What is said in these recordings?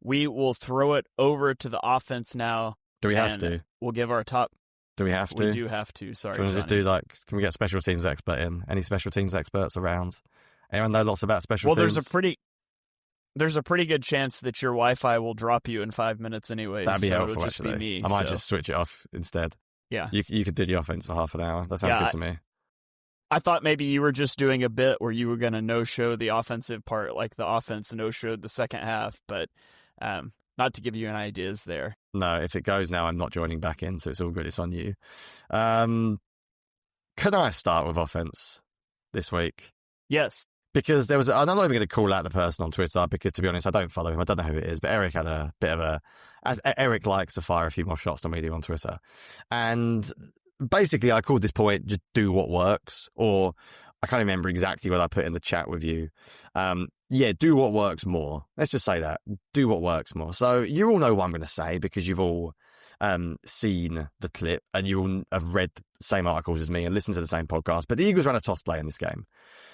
we will throw it over to the offense now. Do we have to? We'll give our top. Do we have to? We do have to. Sorry, do you want to just do can we get a special teams expert in? Any special teams experts around? Anyone know lots about special teams? There's a pretty good chance that your Wi-Fi will drop you in 5 minutes anyway. That'd be helpful, it'll just actually. Be me, I might just switch it off instead. Yeah. You could do the offense for half an hour. That sounds good to me. I thought maybe you were just doing a bit where you were going to no-show the offensive part, like the offense no-showed the second half, but not to give you any ideas there. No, if it goes now, I'm not joining back in, so it's all good. It's on you. Can I start with offense this week? Yes. Because I'm not even going to call out the person on Twitter because, to be honest, I don't follow him. I don't know who it is, but Eric had a bit of as Eric likes to fire a few more shots than we do on Twitter. And basically, I called this point, just do what works, or I can't remember exactly what I put in the chat with you. Do what works more. Let's just say that. Do what works more. So you all know what I'm going to say because you've all seen the clip and you all have read the same articles as me and listened to the same podcast. But the Eagles ran a toss play in this game.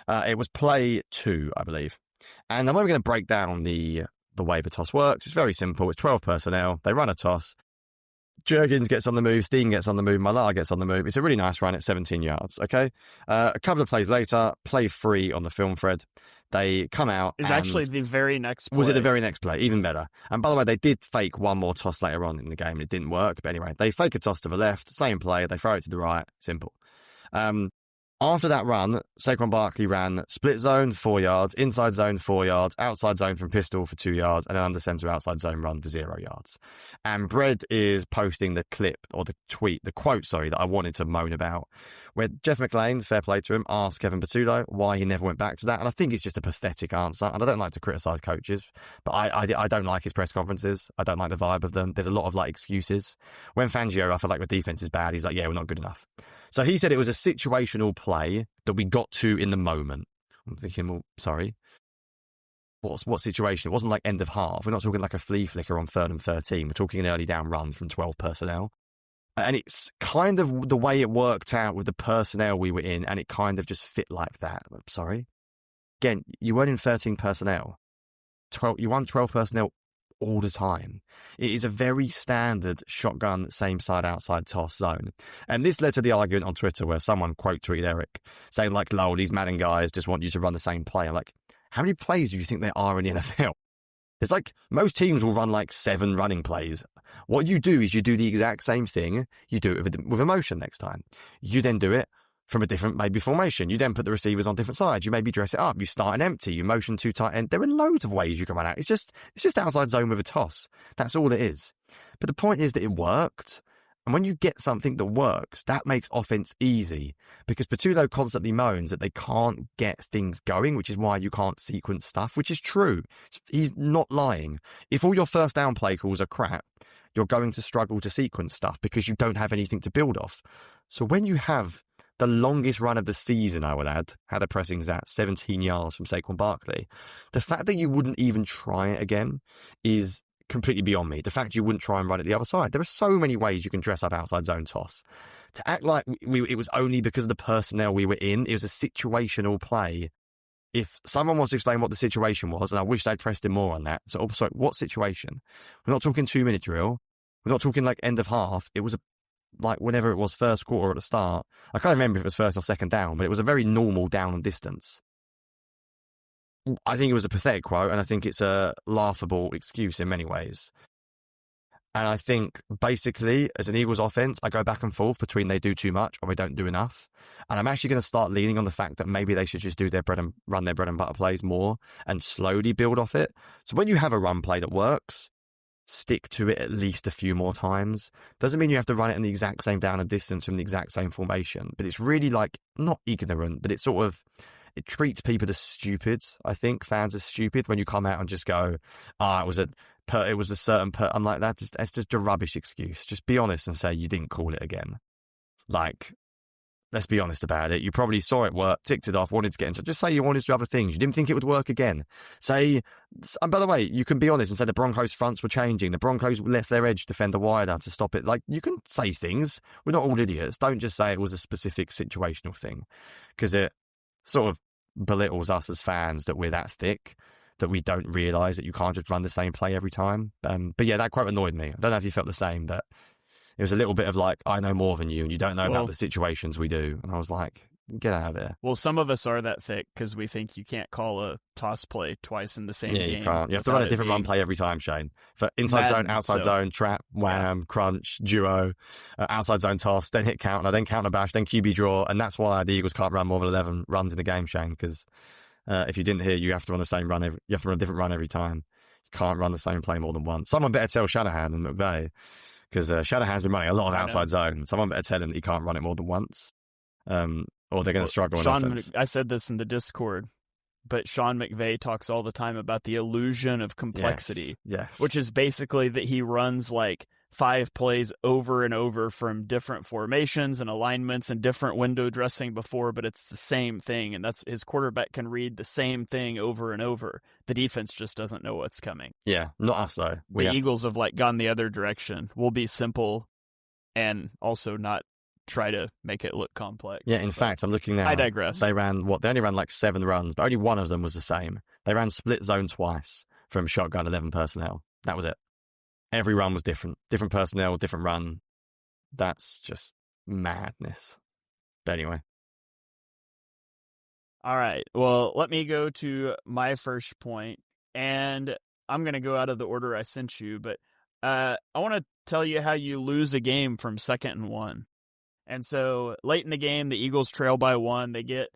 It was play 2, I believe. And I'm only going to break down the way the toss works. It's very simple. It's 12 personnel. They run a toss. Jurgens gets on the move, Steen gets on the move, Malala gets on the move. It's a really nice run at 17 yards, okay? A couple of plays later, play 3 on the film thread. They come out. It's actually the very next play. Was it the very next play? Even better. And by the way, they did fake one more toss later on in the game. It didn't work. But anyway, they fake a toss to the left, same play. They throw it to the right. Simple. After that run, Saquon Barkley ran split zone 4 yards, inside zone 4 yards, outside zone from pistol for 2 yards, and an under center outside zone run for 0 yards. And Bredd is posting the clip or the quote, that I wanted to moan about, where Jeff McLean, fair play to him, asked Kevin Patullo why he never went back to that. And I think it's just a pathetic answer. And I don't like to criticize coaches, but I don't like his press conferences. I don't like the vibe of them. There's a lot of excuses. When Fangio, I feel like the defense is bad, he's like, yeah, we're not good enough. So he said it was a situational play that we got to in the moment. I'm thinking, well, sorry. What situation? It wasn't like end of half. We're not talking like a flea flicker on 3rd and 13. We're talking an early down run from 12 personnel. And it's kind of the way it worked out with the personnel we were in, and it kind of just fit like that. I'm sorry. Again, you weren't in 13 personnel. You won 12 personnel all the time. It is a very standard shotgun, same side outside toss zone. And this led to the argument on Twitter where someone quote tweeted Eric saying lol, these Madden guys just want you to run the same play. I'm like, how many plays do you think there are in the NFL? It's most teams will run 7 running plays. What you do is you do the exact same thing. You do it with emotion next time. You then do it from a different maybe formation. You then put the receivers on different sides. You maybe dress it up. You start an empty. You motion 2 tight end. There are loads of ways you can run out. It's just outside zone with a toss. That's all it is. But the point is that it worked. And when you get something that works, that makes offense easy, because Patullo constantly moans that they can't get things going, which is why you can't sequence stuff, which is true. He's not lying. If all your first down play calls are crap, you're going to struggle to sequence stuff because you don't have anything to build off. So when you have the longest run of the season, I would add, had a pressing at 17 yards from Saquon Barkley, the fact that you wouldn't even try it again is completely beyond me. The fact you wouldn't try and run it the other side. There are so many ways you can dress up outside zone toss. To act like it was only because of the personnel we were in, it was a situational play. If someone wants to explain what the situation was, and I wish they'd pressed him more on that. So also, what situation? We're not talking 2-minute drill. We're not talking end of half. It was whenever it was first quarter at the start. I can't remember if it was first or second down, but it was a very normal down and distance. I think it was a pathetic quote, and I think it's a laughable excuse in many ways. And I think, basically, as an Eagles offense, I go back and forth between they do too much or they don't do enough. And I'm actually going to start leaning on the fact that maybe they should just run their bread and butter plays more and slowly build off it. So when you have a run play that works, stick to it at least a few more times. Doesn't mean you have to run it in the exact same down and distance from the exact same formation. But it's really not ignorant, but it's sort of... It treats people as stupid. I think fans are stupid when you come out and just go, it was a certain I'm like, that's just a rubbish excuse. Just be honest and say you didn't call it again. Let's be honest about it. You probably saw it work, ticked it off, wanted to get into it. Just say you wanted to do other things. You didn't think it would work again. And by the way, you can be honest and say the Broncos fronts were changing. The Broncos left their edge defender wider to stop it. You can say things. We're not all idiots. Don't just say it was a specific situational thing, because it sort of belittles us as fans that we're that thick. that we don't realise that you can't just run the same play every time. But yeah, that quite annoyed me. I don't know if you felt the same, but it was a little bit of like, I know more than you and you don't know about the situations we do. And I was like, get out of here. Well, some of us are that thick because we think you can't call a toss play twice in the same game. Yeah, you can't. You have to run a different run play every time, Shane. For inside zone, outside zone, trap, wham, crunch, duo, outside zone toss, then hit counter, then counter bash, then QB draw. And that's why the Eagles can't run more than 11 runs in the game, Shane, because if you didn't hear, you have to run the same run. You have to run a different run every time. You can't run the same play more than once. Someone better tell Shanahan and McVay, because Shanahan's been running a lot of outside zone. Someone better tell him that he can't run it more than once. Or they're going to struggle on offense. I said this in the Discord, but Sean McVay talks all the time about the illusion of complexity, yes. Which is basically that he runs like 5 plays over and over from different formations and alignments and different window dressing before, but it's the same thing, and that's his quarterback can read the same thing over and over. The defense just doesn't know what's coming. Yeah, not us though. The Eagles have like gone the other direction. We'll be simple and also not try to make it look complex. Yeah, in fact, I'm looking now. I digress. They only ran like 7 runs, but only one of them was the same. They ran split zone twice from shotgun 11 personnel. That was it. Every run was different. Different personnel, different run. That's just madness. But anyway. All right. Well, let me go to my first point, and I'm going to go out of the order I sent you, but I want to tell you how you lose a game from 2nd and 1. And so late in the game, the Eagles trail by 1. They get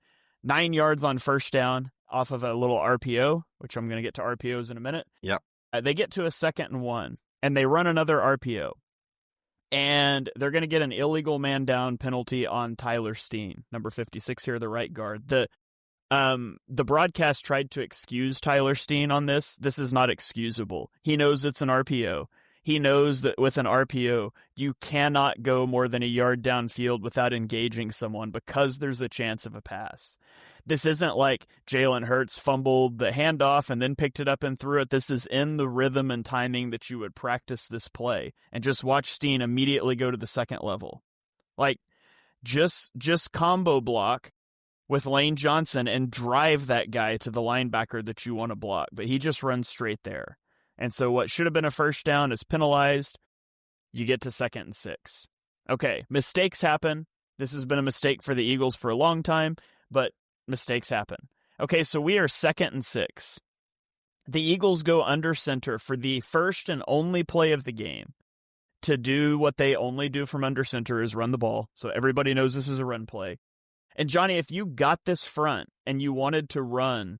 9 yards on first down off of a little RPO, which I'm going to get to RPOs in a minute. Yep. They get to a 2nd and 1, and they run another RPO. And they're going to get an illegal man down penalty on Tyler Steen, number 56 here, the right guard. The broadcast tried to excuse Tyler Steen on this. This is not excusable. He knows it's an RPO. He knows that with an RPO, you cannot go more than a yard downfield without engaging someone because there's a chance of a pass. This isn't like Jalen Hurts fumbled the handoff and then picked it up and threw it. This is in the rhythm and timing that you would practice this play. And just watch Steen immediately go to the second level. Like, just combo block with Lane Johnson and drive that guy to the linebacker that you want to block. But he just runs straight there. And so what should have been a first down is penalized. You get to 2nd and 6. Okay, mistakes happen. This has been a mistake for the Eagles for a long time, but mistakes happen. Okay, so we are 2nd and 6. The Eagles go under center for the first and only play of the game to do what they only do from under center is run the ball. So everybody knows this is a run play. And Jonny, if you got this front and you wanted to run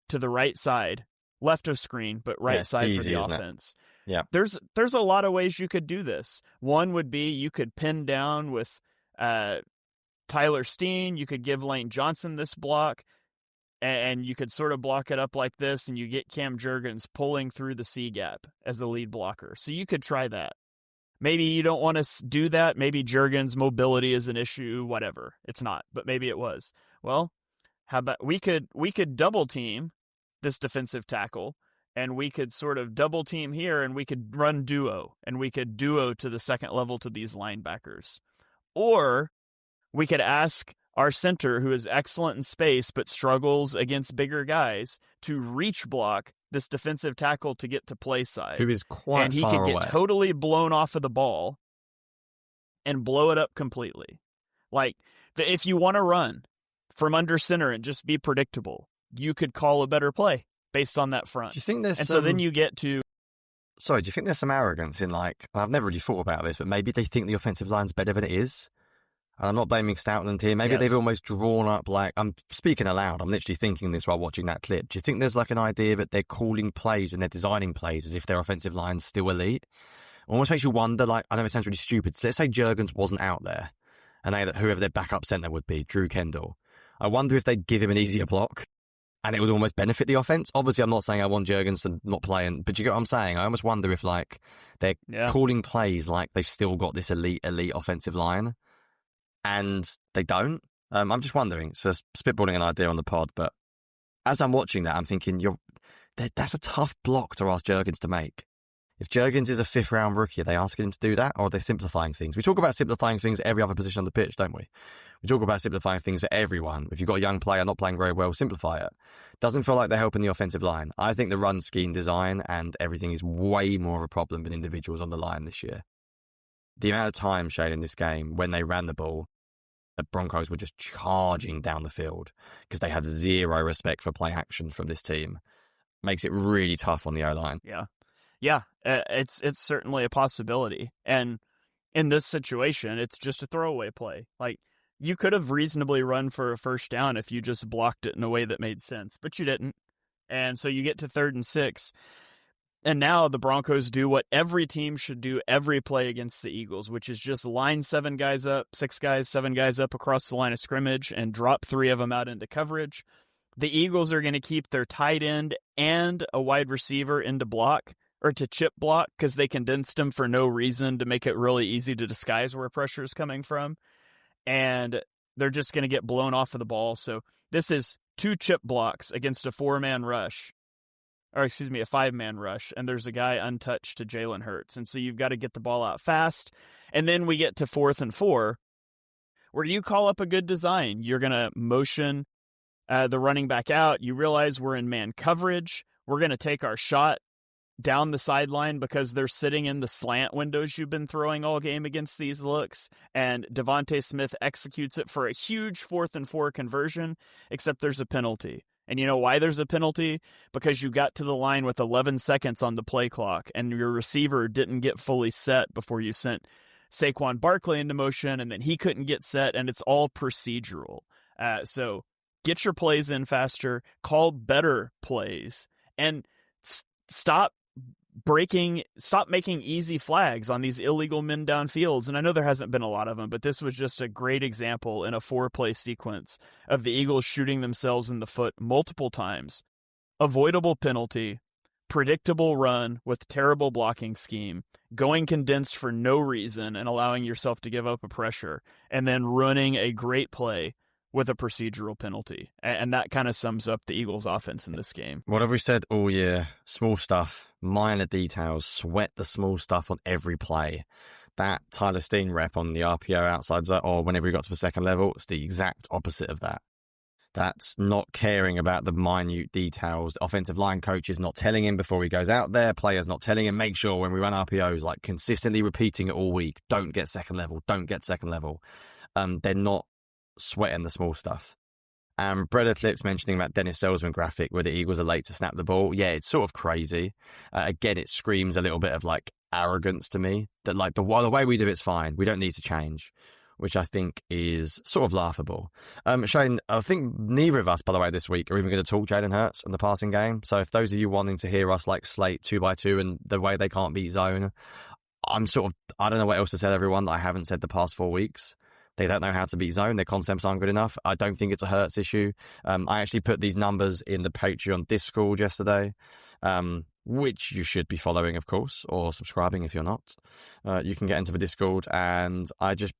to the right side, left of screen, but right side easy, for the offense. Yeah. There's a lot of ways you could do this. One would be you could pin down with Tyler Steen. You could give Lane Johnson this block, and you could sort of block it up like this, and you get Cam Jurgens pulling through the C gap as a lead blocker. So you could try that. Maybe you don't want to do that. Maybe Jurgens' mobility is an issue, whatever. It's not, but maybe it was. Well, how about we could double team this defensive tackle, and we could sort of double team here, and we could run duo, and we could duo to the second level to these linebackers. Or we could ask our center, who is excellent in space but struggles against bigger guys, to reach block this defensive tackle to get to play side. Who is quite far away. And he could get totally blown off of the ball and blow it up completely. Like, if you want to run from under center and just be predictable, you could call a better play based on that front. Do you think there's so then you get to... Sorry, do you think there's some arrogance in, like, I've never really thought about this, but maybe they think the offensive line's better than it is? I'm not blaming Stoutland here. Maybe they've almost drawn up, like, I'm speaking aloud. I'm literally thinking this while watching that clip. Do you think there's like an idea that they're calling plays and they're designing plays as if their offensive line's still elite? Almost makes you wonder, like, I know it sounds really stupid. So let's say Jurgens wasn't out there and whoever their backup center would be, Drew Kendall. I wonder if they'd give him an easier block and it would almost benefit the offense. Obviously, I'm not saying I want Jurgens to not play, but you get what I'm saying? I almost wonder if, like, they're calling plays like they've still got this elite offensive line. And they don't. I'm just wondering. So spitballing an idea on the pod, but as I'm watching that, I'm thinking that's a tough block to ask Jurgens to make. If Jurgens is a 5th-round rookie, are they asking him to do that, or are they simplifying things? We talk about simplifying things at every other position on the pitch, don't we? We talk about simplifying things for everyone. If you've got a young player not playing very well, simplify it. Doesn't feel like they're helping the offensive line. I think the run scheme design and everything is way more of a problem than individuals on the line this year. The amount of time, Shane, in this game, when they ran the ball, the Broncos were just charging down the field because they had zero respect for play action from this team. Makes it really tough on the O-line. Yeah, it's certainly a possibility. And in this situation, it's just a throwaway play. Like, you could have reasonably run for a first down if you just blocked it in a way that made sense, but you didn't. And so you get to 3rd and 6. And now the Broncos do what every team should do every play against the Eagles, which is just line 7 guys up, 6 guys, 7 guys up across the line of scrimmage and drop 3 of them out into coverage. The Eagles are going to keep their tight end and a wide receiver into block, or to chip block, because they condensed them for no reason to make it really easy to disguise where pressure is coming from. And they're just going to get blown off of the ball. So this is 2 chip blocks against a 4-man rush, or excuse me, a 5-man rush. And there's a guy untouched to Jalen Hurts. And so you've got to get the ball out fast. And then we get to 4th and 4, where you call up a good design. You're going to motion the running back out. You realize we're in man coverage. We're going to take our shot down the sideline because they're sitting in the slant windows you've been throwing all game against these looks, and Devontae Smith executes it for a huge 4th and 4 conversion, except there's a penalty. And you know why there's a penalty? Because you got to the line with 11 seconds on the play clock, and your receiver didn't get fully set before you sent Saquon Barkley into motion, and then he couldn't get set, and it's all procedural. So get your plays in faster, call better plays, and stop making easy flags on these illegal men down fields. And I know there hasn't been a lot of them, but this was just a great example in a 4-play sequence of the Eagles shooting themselves in the foot multiple times. Avoidable penalty, predictable run with terrible blocking scheme, going condensed for no reason and allowing yourself to give up a pressure, and then running a great play with a procedural penalty. And that kind of sums up the Eagles' offense in this game. What have we said all year? Small stuff, minor details, sweat the small stuff on every play. That Tyler Steen rep on the RPO outside zone, or whenever he got to the second level, it's the exact opposite of that. That's not caring about the minute details. The offensive line coach is not telling him before he goes out there. Players not telling him. Make sure when we run RPOs, like consistently repeating it all week. Don't get second level. Don't get second level. They're not sweating the small stuff. Breda Clips mentioning that Dennis Salzman graphic where the Eagles are late to snap the ball. Yeah, it's sort of crazy. Again, it screams a little bit of like arrogance to me that like the way we do it's fine. We don't need to change, which I think is sort of laughable. Shane, I think neither of us, by the way, this week are even going to talk Jalen Hurts in the passing game. So if those of you wanting to hear us like slate 2x2 and the way they can't beat zone, I don't know what else to tell everyone that I haven't said the past 4 weeks. They don't know how to beat zone. Their concepts aren't good enough. I don't think it's a Hurts issue. I actually put these numbers in the Patreon Discord yesterday, which you should be following, of course, or subscribing if you're not. You can get into the Discord, and I just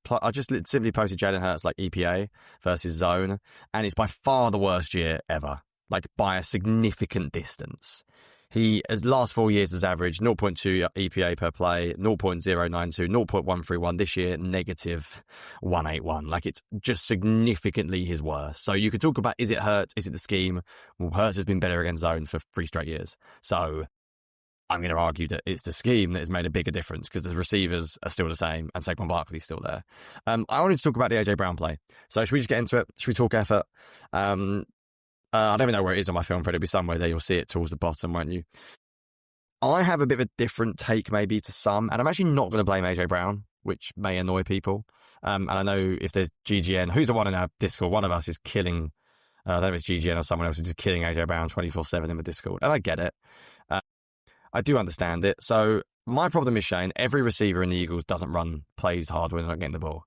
simply posted Jalen Hurts like EPA versus zone, and it's by far the worst year ever, like by a significant distance. He, as last 4 years, has averaged 0.2 EPA per play, 0.092, 0.131. This year, negative 181. Like, it's just significantly his worst. So you could talk about, is it Hurts? Is it the scheme? Well, Hurts has been better against zone for 3 straight years. So I'm going to argue that it's the scheme that has made a bigger difference because the receivers are still the same and Saquon Barkley's still there. I wanted to talk about the A.J. Brown play. So should we just get into it? Should we talk effort? I don't even know where it is on my film, but it'll be somewhere there. You'll see it towards the bottom, won't you? I have a bit of a different take maybe to some, and I'm actually not going to blame AJ Brown, which may annoy people. And I know if there's GGN, who's the one in our Discord? One of us is killing, I don't know if it's GGN or someone else is just killing AJ Brown 24/7 in the Discord. And I get it. I do understand it. So my problem is, Shane, every receiver in the Eagles doesn't run plays hard when they're not getting the ball.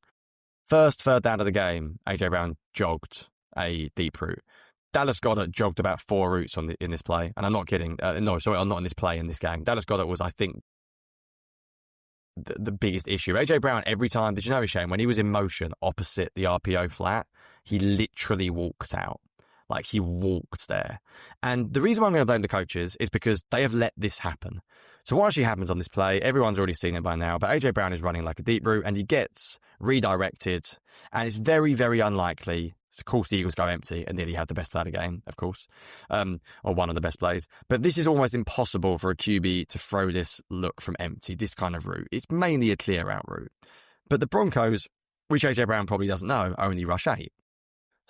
First, third down of the game, AJ Brown jogged a deep route. Dallas Goedert jogged about 4 routes in this play. And I'm not kidding. Not in this play, in this game. Dallas Goedert was, I think, the biggest issue. AJ Brown, every time, did you know, Shane, when he was in motion opposite the RPO flat, he literally walked out. Like, he walked there. And the reason why I'm going to blame the coaches is because they have let this happen. So what actually happens on this play, everyone's already seen it by now, but A.J. Brown is running like a deep route and he gets redirected, and it's very, very unlikely. Of course, the Eagles go empty and nearly have the best play of the game, of course, or one of the best plays. But this is almost impossible for a QB to throw this look from empty, this kind of route. It's mainly a clear out route. But the Broncos, which A.J. Brown probably doesn't know, only rush 8.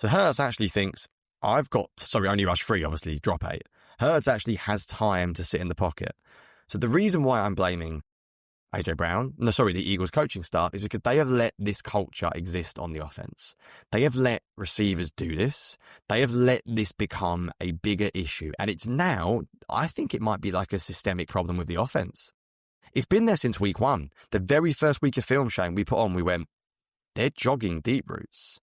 So Hurts actually thinks, only rush 3, obviously, drop 8. Hurts actually has time to sit in the pocket. So the reason why I'm blaming the Eagles coaching staff is because they have let this culture exist on the offense. They have let receivers do this. They have let this become a bigger issue. And it's now, I think it might be like a systemic problem with the offense. It's been there since week 1. The very first week of film, Shane, we went, they're jogging deep routes.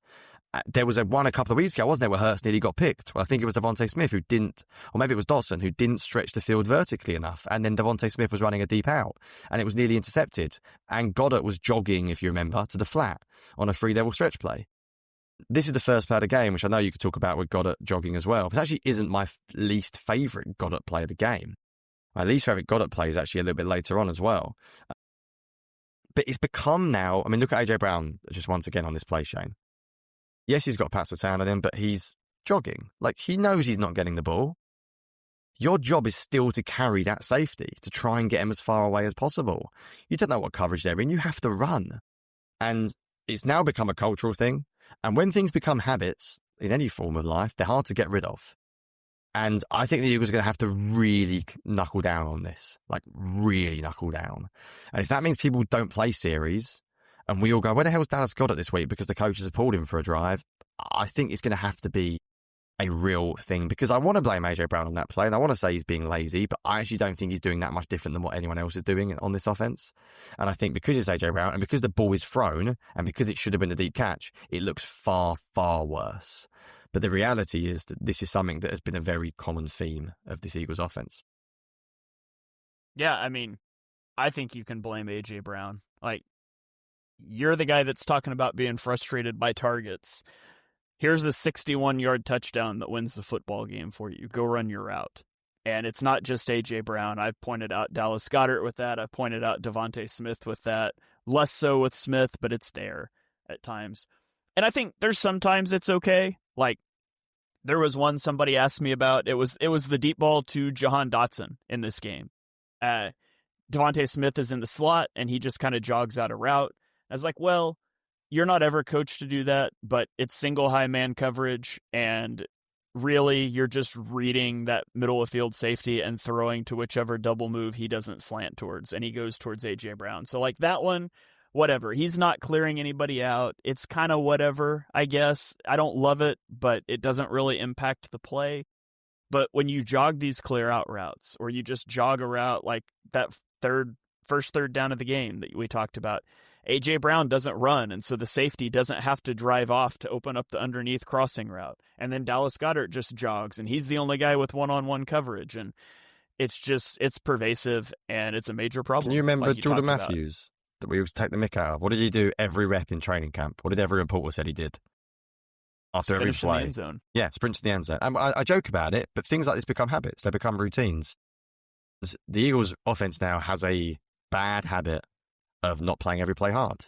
There was one a couple of weeks ago, wasn't there, where Hurts nearly got picked? Well, I think it was Devontae Smith who didn't, or maybe it was Dotson, who didn't stretch the field vertically enough. And then Devontae Smith was running a deep out, and it was nearly intercepted. And Goddard was jogging, if you remember, to the flat on a 3-level stretch play. This is the first play of the game, which I know you could talk about with Goddard jogging as well. But it actually isn't my least favourite Goddard play of the game. My least favourite Goddard play is actually a little bit later on as well. But it's become now, look at A.J. Brown just once again on this play, Shane. Yes, he's got Pat Surtain on him, but he's jogging. Like, he knows he's not getting the ball. Your job is still to carry that safety, to try and get him as far away as possible. You don't know what coverage they're in. You have to run. And it's now become a cultural thing. And when things become habits in any form of life, they're hard to get rid of. And I think the Eagles are going to have to really knuckle down on this. Like, really knuckle down. And if that means people don't play series, and we all go, where the hell's Dallas Goedert this week because the coaches have pulled him for a drive, I think it's going to have to be a real thing, because I want to blame A.J. Brown on that play, and I want to say he's being lazy, but I actually don't think he's doing that much different than what anyone else is doing on this offense. And I think because it's A.J. Brown, and because the ball is thrown, and because it should have been a deep catch, it looks far, far worse. But the reality is that this is something that has been a very common theme of this Eagles offense. Yeah, I think you can blame A.J. Brown. Like, you're the guy that's talking about being frustrated by targets. Here's a 61-yard touchdown that wins the football game for you. Go run your route. And it's not just A.J. Brown. I've pointed out Dallas Goedert with that. I've pointed out Devontae Smith with that. Less so with Smith, but it's there at times. And I think there's sometimes it's okay. Like, there was one somebody asked me about. It was the deep ball to Jahan Dotson in this game. Devontae Smith is in the slot, and he just kind of jogs out a route. I was like, well, you're not ever coached to do that, but it's single high man coverage, and really you're just reading that middle of field safety and throwing to whichever double move he doesn't slant towards, and he goes towards A.J. Brown. So like that one, whatever. He's not clearing anybody out. It's kind of whatever, I guess. I don't love it, but it doesn't really impact the play. But when you jog these clear out routes, or you just jog a route like that first third down of the game that we talked about, A.J. Brown doesn't run, and so the safety doesn't have to drive off to open up the underneath crossing route. And then Dallas Goedert just jogs, and he's the only guy with one-on-one coverage. And it's pervasive, and it's a major problem. Can you remember Jordan Matthews that we used to take the mick out of? What did he do every rep in training camp? What did every reporter said he did? After every play. In the end zone. Yeah, sprints to the end zone. I joke about it, but things like this become habits. They become routines. The Eagles' offense now has a bad habit of not playing every play hard.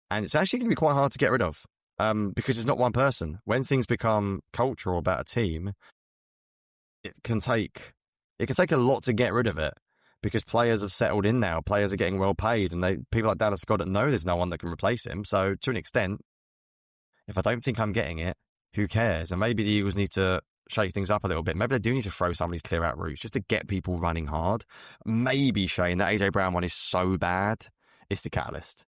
And it's actually going to be quite hard to get rid of because it's not one person. When things become cultural about a team, it can take a lot to get rid of it, because players have settled in now. Players are getting well paid, and people like Dallas Goedert know there's no one that can replace him. So to an extent, if I don't think I'm getting it, who cares? And maybe the Eagles need to shake things up a little bit. Maybe they do need to throw some of these clear out routes just to get people running hard. Maybe, Shane, that A.J. Brown one is so bad, it's the catalyst.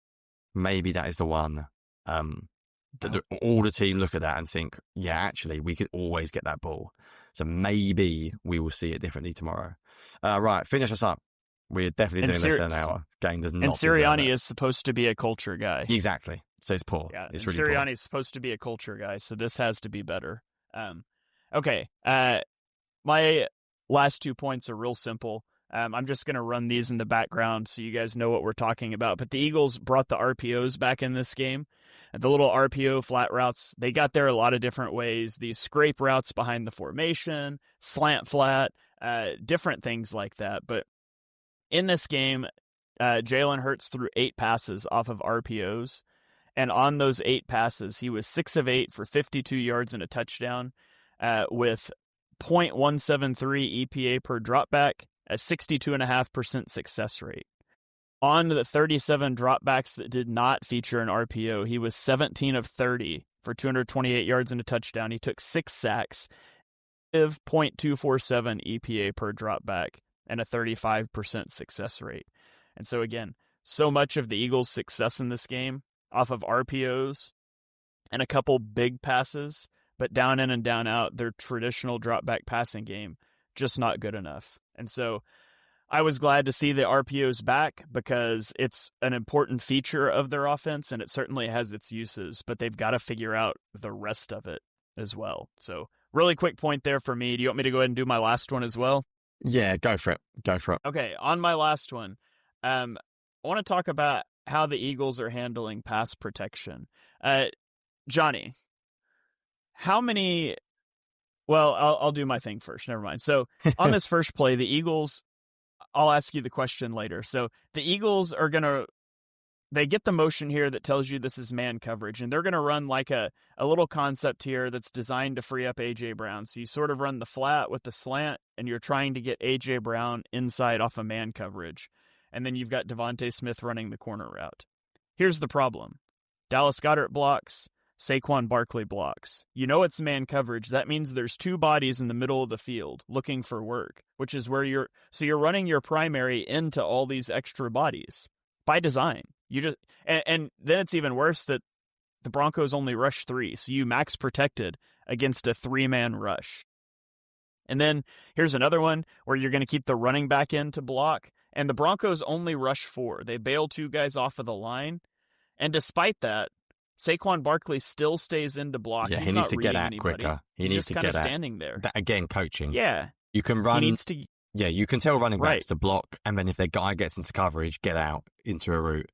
Maybe that is the one. All the team look at that and think, yeah, actually, we could always get that ball. So maybe we will see it differently tomorrow. Right, finish us up. We're definitely doing less than an hour. Game does not. And Sirianni is supposed to be a culture guy. Exactly. So it's poor. Yeah, it's really Sirianni poor. is supposed to be a culture guy, so this has to be better. Okay. My last 2 points are real simple. I'm just going to run these in the background so you guys know what we're talking about. But the Eagles brought the RPOs back in this game. The little RPO flat routes, they got there a lot of different ways. These scrape routes behind the formation, slant flat, different things like that. But In this game, Jalen Hurts threw 8 passes off of RPOs. And on those 8 passes, he was 6 of 8 for 52 yards and a touchdown with 0.173 EPA per dropback, a 62.5% success rate. On the 37 dropbacks that did not feature an RPO, he was 17 of 30 for 228 yards and a touchdown. He took 6 sacks, 0.247 EPA per dropback, and a 35% success rate. And so again, so much of the Eagles' success in this game off of RPOs and a couple big passes, but down in and down out, their traditional dropback passing game, just not good enough. And so I was glad to see the RPOs back because it's an important feature of their offense and it certainly has its uses, but they've got to figure out the rest of it as well. So really quick point there for me. Do you want me to go ahead and do my last one as well? Yeah, go for it. Go for it. Okay, on my last one, I want to talk about how the Eagles are handling pass protection. Jonny, how many... Well, I'll do my thing first. Never mind. So on this first play, the Eagles... I'll ask you the question later. So the Eagles are going to... They get the motion here that tells you this is man coverage, and they're going to run like a little concept here that's designed to free up A.J. Brown. So you sort of run the flat with the slant, and you're trying to get A.J. Brown inside off of man coverage. And then you've got Devontae Smith running the corner route. Here's the problem. Dallas Goedert blocks, Saquon Barkley blocks. You know it's man coverage. That means there's 2 bodies in the middle of the field looking for work, which is where you're running your primary into all these extra bodies by design. And then it's even worse that the Broncos only rush 3, so you max protected against a 3-man rush. And then here's another one where you're going to keep the running back in to block, and the Broncos only rush 4. They bail 2 guys off of the line, and despite that, Saquon Barkley still stays in to block. Yeah, He's he needs not to get reading out anybody. quicker. He's just kind of standing there. That, again, coaching. Yeah. You can run. He needs to... Yeah, you can tell running backs Right. to block, and then if their guy gets into coverage, get out into a route.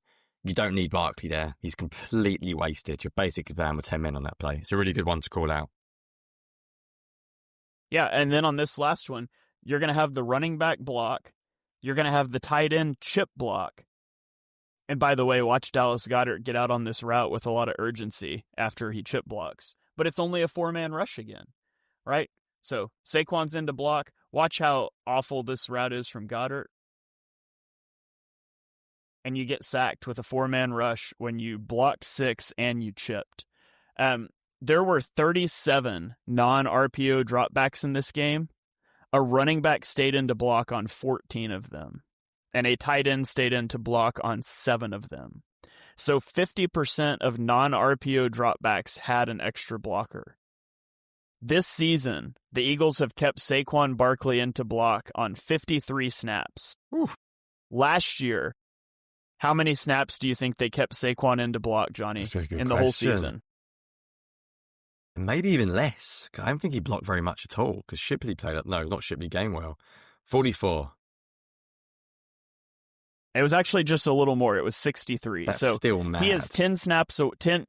You don't need Barkley there. He's completely wasted. You're basically down with 10 men on that play. It's a really good one to call out. Yeah, and then on this last one, you're going to have the running back block. You're going to have the tight end chip block. And by the way, watch Dallas Goedert get out on this route with a lot of urgency after he chip blocks. But it's only a 4-man rush again, right? So Saquon's in to block. Watch how awful this route is from Goedert. And you get sacked with a 4-man rush when you blocked 6 and you chipped. There were 37 non-RPO dropbacks in this game. A running back stayed in to block on 14 of them. And a tight end stayed in to block on 7 of them. So 50% of non-RPO dropbacks had an extra blocker. This season, the Eagles have kept Saquon Barkley in to block on 53 snaps. Oof. Last year, how many snaps do you think they kept Saquon in to block, Jonny, in the whole season? Maybe even less. I don't think he blocked very much at all because Shipley played up. No, not Shipley, Gainwell. 44. It was actually just a little more. It was 63. That's so still mad. He has 10 snaps. So 10,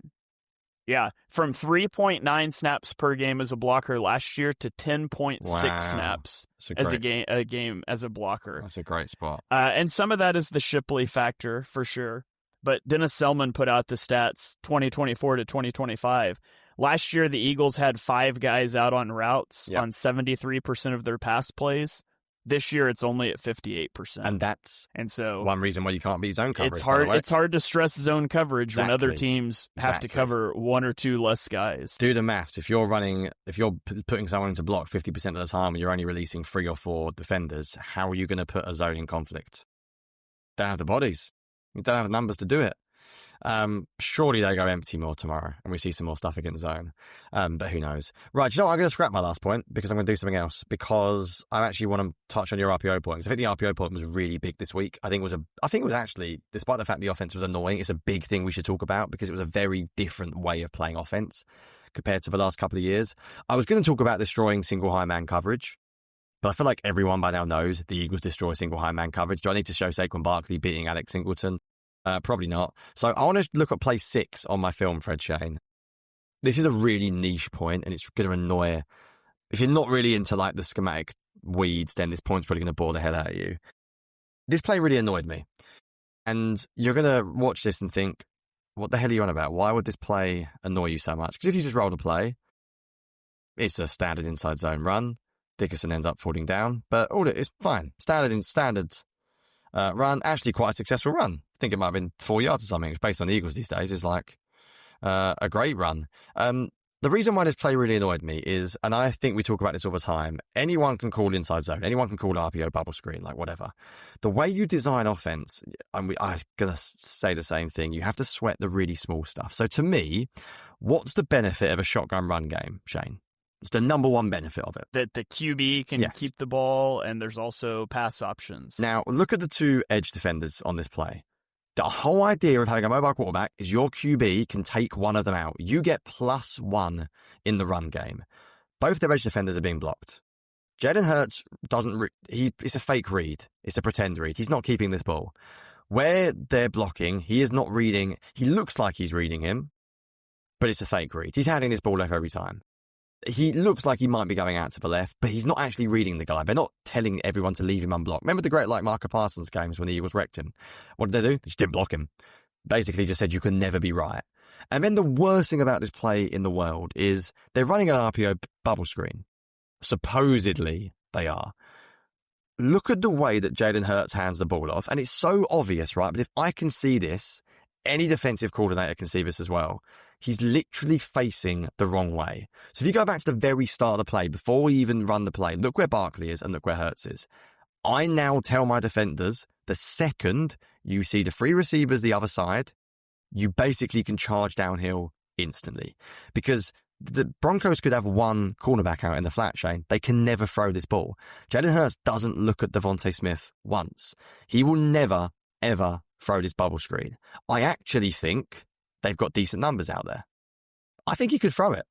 yeah, from 3.9 snaps per game as a blocker last year to 10.6 snaps as a game as a blocker. That's a great spot. And some of that is the Shipley factor for sure. But Dennis Selman put out the stats 2024 to 2025. Last year, the Eagles had 5 guys out on routes on 73% of their pass plays. This year, it's only at 58%. And so one reason why you can't beat zone coverage. It's hard to stress zone coverage when other teams have to cover 1 or 2 less guys. Do the maths. If you're putting someone to block 50% of the time and you're only releasing 3 or 4 defenders, how are you going to put a zone in conflict? Don't have the bodies. You don't have the numbers to do it. Surely they go empty more tomorrow and we see some more stuff against zone. But who knows? Right, you know what? I'm going to scrap my last point because I'm going to do something else because I actually want to touch on your RPO points. I think the RPO point was really big this week. I think it was actually, despite the fact the offense was annoying, it's a big thing we should talk about because it was a very different way of playing offense compared to the last couple of years. I was going to talk about destroying single high man coverage, but I feel like everyone by now knows the Eagles destroy single high man coverage. Do I need to show Saquon Barkley beating Alex Singleton? Probably not. So I want to look at play 6 on my film, Fred Shane. This is a really niche point, and it's going to annoy. If you're not really into like the schematic weeds, then this point's probably going to bore the hell out of you. This play really annoyed me. And you're going to watch this and think, what the hell are you on about? Why would this play annoy you so much? Because if you just roll the play, it's a standard inside zone run. Dickerson ends up falling down, but all it's fine. Standard run, actually quite a successful run. I think it might have been 4 yards or something, which based on the Eagles these days is like a great run. The reason why this play really annoyed me is, and I think we talk about this all the time, anyone can call inside zone, anyone can call RPO bubble screen, like whatever. The way you design offense, and I'm going to say the same thing, you have to sweat the really small stuff. So to me, what's the benefit of a shotgun run game, Shane? It's the number one benefit of it. That the QB can keep the ball, and there's also pass options. Now, look at the two edge defenders on this play. The whole idea of having a mobile quarterback is your QB can take one of them out. You get +1 in the run game. Both their edge defenders are being blocked. Jalen Hurts it's a fake read. It's a pretend read. He's not keeping this ball. Where they're blocking, he is not reading. He looks like he's reading him, but it's a fake read. He's handing this ball off every time. He looks like he might be going out to the left, but he's not actually reading the guy. They're not telling everyone to leave him unblocked. Remember the great Micah Parsons games when the Eagles wrecked him? What did they do? They just didn't block him. Basically just said you can never be right. And then the worst thing about this play in the world is they're running an RPO bubble screen. Supposedly they are. Look at the way that Jalen Hurts hands the ball off. And it's so obvious, right? But if I can see this, any defensive coordinator can see this as well. He's literally facing the wrong way. So if you go back to the very start of the play, before we even run the play, look where Barkley is and look where Hurts is. I now tell my defenders, the second you see the 3 receivers the other side, you basically can charge downhill instantly. Because the Broncos could have one cornerback out in the flat, Shane. They can never throw this ball. Jalen Hurts doesn't look at Devontae Smith once. He will never, ever throw this bubble screen. I actually think they've got decent numbers out there. I think he could throw it.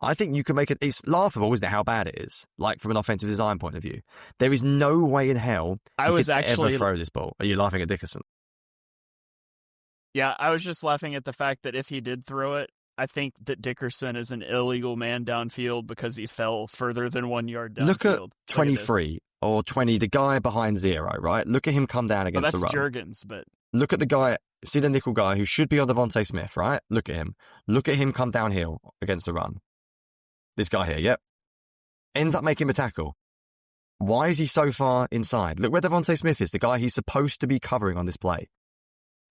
I think you can make it. It's laughable, isn't it, how bad it is? Like from an offensive design point of view, there is no way in hell he could ever throw this ball. Are you laughing at Dickerson? Yeah, I was just laughing at the fact that if he did throw it, I think that Dickerson is an illegal man downfield because he fell further than 1 yard downfield. Look at 23 or 20, the guy behind 0, right? Look at him come down against the run. That's Juergens, but look at the guy. See the nickel guy who should be on Devontae Smith, right? Look at him. Look at him come downhill against the run. This guy here, yep. Ends up making a tackle. Why is he so far inside? Look where Devontae Smith is, the guy he's supposed to be covering on this play.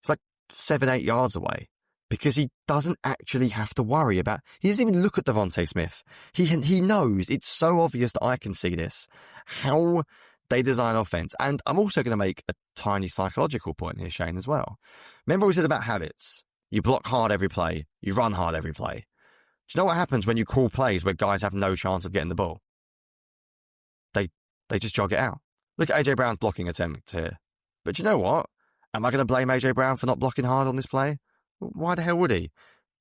It's like 7-8 yards away because he doesn't actually have to worry about... He doesn't even look at Devontae Smith. He knows. It's so obvious that I can see this. How they design offense. And I'm also going to make a tiny psychological point here, Shane, as well. Remember we said about habits? You block hard every play. You run hard every play. Do you know what happens when you call plays where guys have no chance of getting the ball? They just jog it out. Look at AJ Brown's blocking attempt here. But do you know what? Am I going to blame AJ Brown for not blocking hard on this play? Why the hell would he?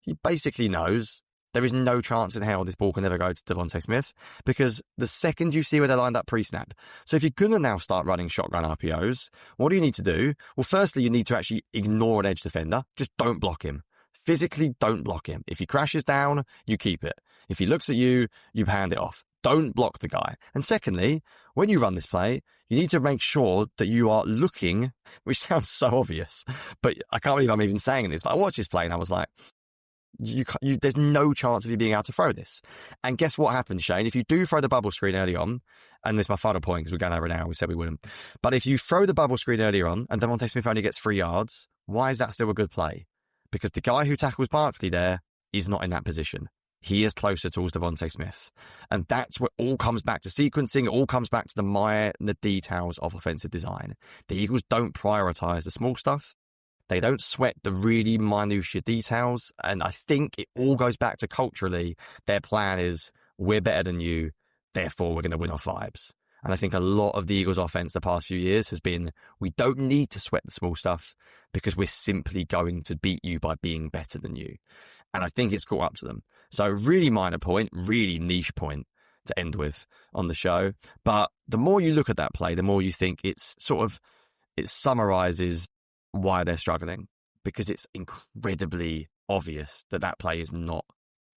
He basically knows there is no chance in hell this ball can ever go to Devontae Smith because the second you see where they're lined up pre-snap. So if you're going to now start running shotgun RPOs, what do you need to do? Well, firstly, you need to actually ignore an edge defender. Just don't block him. Physically, don't block him. If he crashes down, you keep it. If he looks at you, you hand it off. Don't block the guy. And secondly, when you run this play, you need to make sure that you are looking, which sounds so obvious, but I can't believe I'm even saying this, but I watched this play and I was like, there's no chance of you being able to throw this. And guess what happens, Shane? If you do throw the bubble screen early on, and this is my final point because we're going over an hour, we said we wouldn't, but if you throw the bubble screen earlier on and Devontae Smith only gets 3 yards, why is that still a good play? Because the guy who tackles Barkley there is not in that position. He is closer towards Devontae Smith. And that's what all comes back to sequencing. It all comes back to the details of offensive design. The Eagles don't prioritize the small stuff. They don't sweat the really minutiae details. And I think it all goes back to culturally, their plan is, we're better than you, therefore we're going to win off vibes. And I think a lot of the Eagles offense the past few years has been, we don't need to sweat the small stuff because we're simply going to beat you by being better than you. And I think it's caught up to them. So really minor point, really niche point to end with on the show. But the more you look at that play, the more you think it summarizes why they're struggling, because it's incredibly obvious that play is not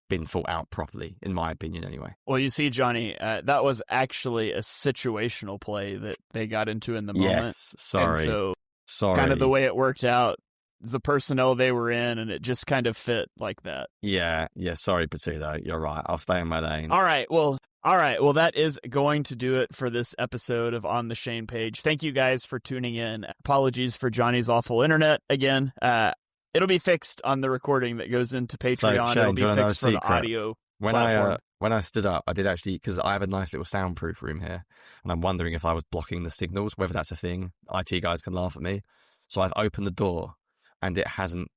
been thought out properly, in my opinion, anyway. Well, you see, Jonny, that was actually a situational play that they got into in the moment. Yes, sorry. And so kind of the way it worked out, the personnel they were in, and it just kind of fit like that. Yeah, sorry, Patudo. You're right. I'll stay in my lane. All right, well, that is going to do it for this episode of On the Shane Page. Thank you guys for tuning in. Apologies for Jonny's awful internet again. It'll be fixed on the recording that goes into Patreon. So, Shane, It'll be fixed for the audio platform. When I stood up, I did actually, because I have a nice little soundproof room here, and I'm wondering if I was blocking the signals, whether that's a thing. IT guys can laugh at me. So I've opened the door, and it hasn't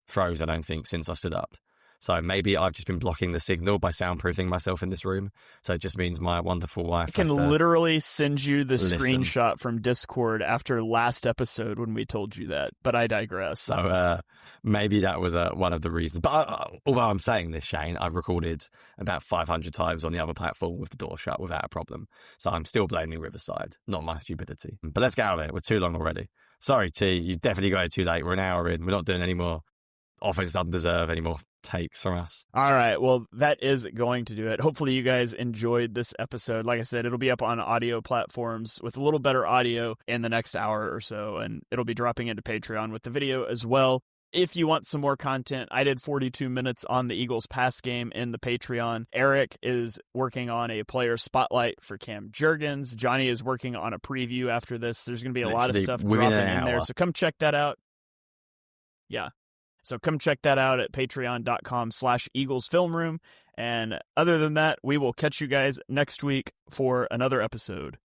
froze, I don't think, since I stood up. So maybe I've just been blocking the signal by soundproofing myself in this room. So it just means my wonderful wife I can literally send you the listen. Screenshot from Discord after last episode when we told you that, but I digress. So maybe that was one of the reasons. But although I'm saying this, Shane, I've recorded about 500 times on the other platform with the door shut without a problem. So I'm still blaming Riverside, not my stupidity. But let's get out of it. We're too long already. Sorry, T, you definitely got it too late. We're an hour in. We're not doing any more offense doesn't deserve any more takes from us. All right. Well, that is going to do it. Hopefully you guys enjoyed this episode. Like I said, it'll be up on audio platforms with a little better audio in the next hour or so, and it'll be dropping into Patreon with the video as well. If you want some more content, I did 42 minutes on the Eagles pass game in the Patreon. Eric is working on a player spotlight for Cam Jurgens. Jonny is working on a preview after this. There's going to be a lot of stuff dropping in there, so come check that out. Yeah. So come check that out at patreon.com/Eagles Film Room. And other than that, we will catch you guys next week for another episode.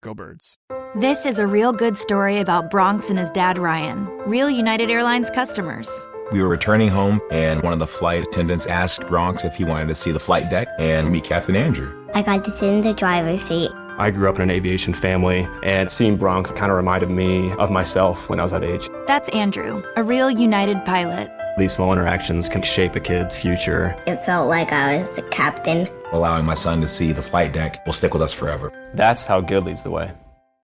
Go Birds. This is a real good story about Bronx and his dad, Ryan, real United Airlines customers. We were returning home, and one of the flight attendants asked Bronx if he wanted to see the flight deck and meet Captain Andrew. I got to sit in the driver's seat. I grew up in an aviation family, and seeing Bronx kind of reminded me of myself when I was that age. That's Andrew, a real United pilot. These small interactions can shape a kid's future. It felt like I was the captain. Allowing my son to see the flight deck will stick with us forever. That's how good leads the way.